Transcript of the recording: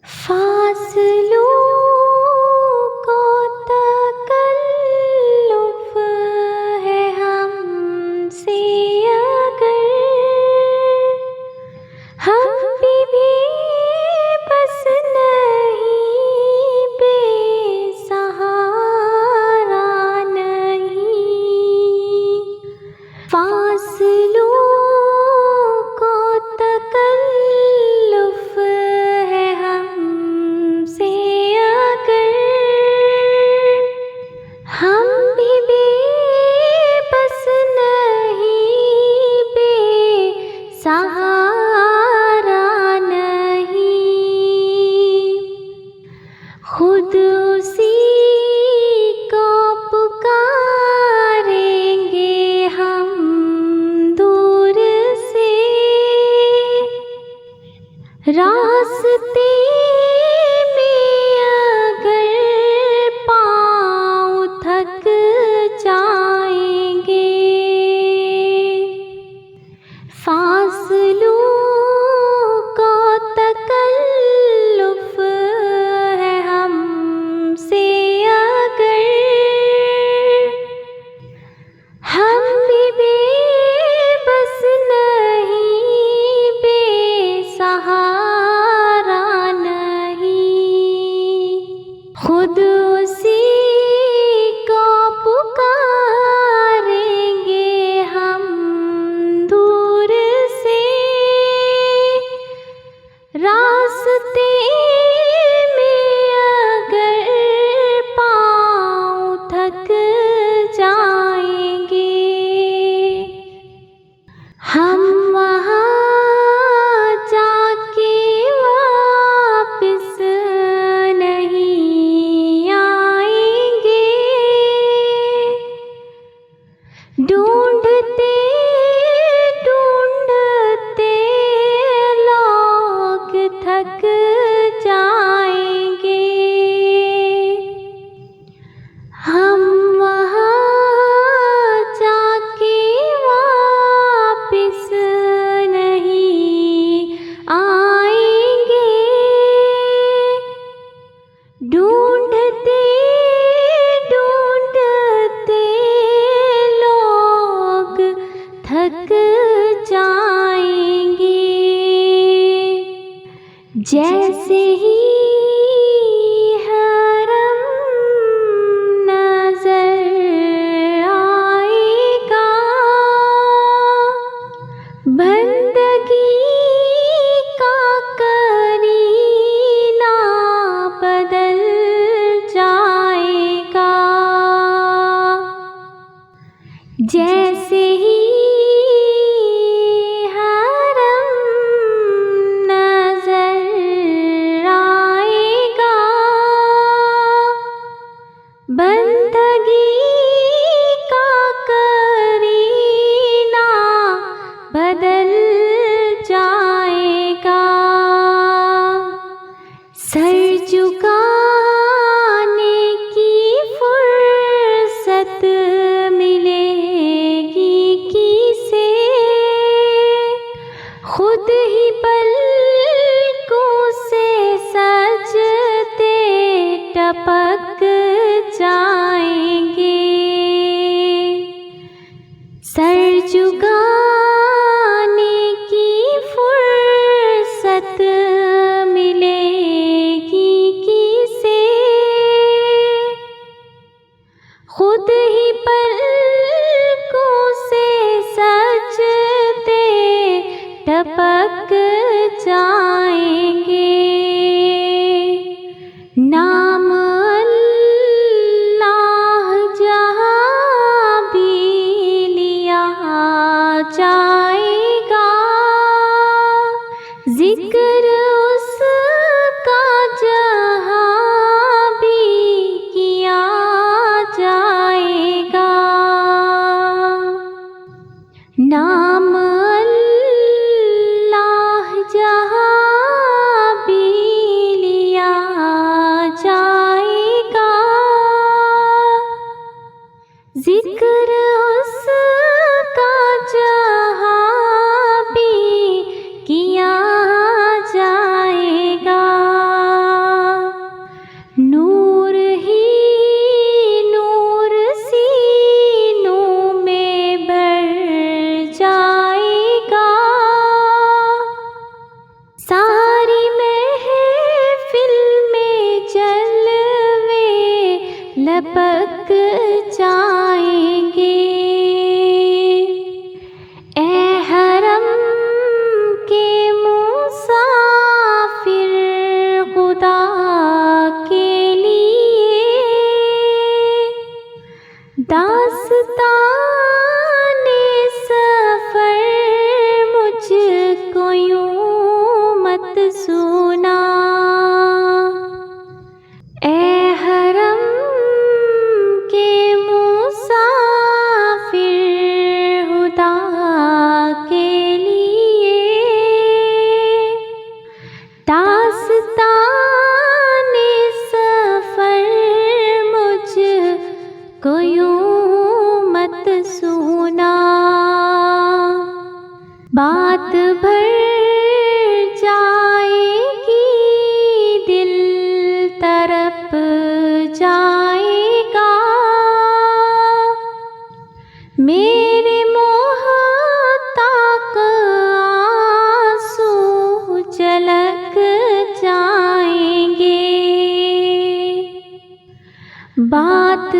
फासलों को तकल्लुफ़ है हमसे अगर हम भी बस नहीं बेसहारा नहीं। फासलों को तकल्लुफ़ है हमसे अगर हम भी बस नहीं बेसहारा नहीं। खुद उसी को पुकारेंगे हम दूर से, रास्ते में अगर पाँव थक जाएंगे। फासलों को तकल्लुफ़ है हमसे अगर हम भी बस नहीं बेसहारा नहीं। खुद उसी को पुकारेंगे हम दूर से, रास्ते में अगर पाँव थक जाएंगे। हम वहाँ जाके वापिस नहीं आएंगे। ढूंढते ढूंढते लोग थक जाएंगे। हम वहाँ जाके वापिस नहीं आएंगे। ढूंढते ढूंढते लोग थक जाएंगे। जैसे ही हरम नजर आएगा, बंदगी का करीना बदल जाएगा। जैसे ही हरम नजर आएगा, बंदगी का करीना बदल जाएगा। सर झुकाने की फुर्सत मिलेगी किसे, खुद ही पलकों से सजदे टपक जाएंगे। सर झुकाने की फुर्सत मिलेगी किसे, खुद ही पलकों से सजदे टपक जाएंगे। नाम अल्लाह जहाँ भी लिया जाएगा, जिक्र उसका जहाँ भी किया जाएगा। नाम अल्लाह जहाँ भी लिया जाएगा, जिक्र उसका जहाँ भी किया जाएगा। सारी महफिल में जलवे लपक जाएंगे। ए हरम के मुसाफिर खुदा के लिए दास्ताने सफर मुझको यूं मत सुना। ए हरम के मुसाफिर खुदा के लिए दास्ताने सफर मुझको यूं मत सुना। बात भर जाएगी दिल तरफ जाएगा। मेरे मोहताक आंसू झलक जाएंगे। बात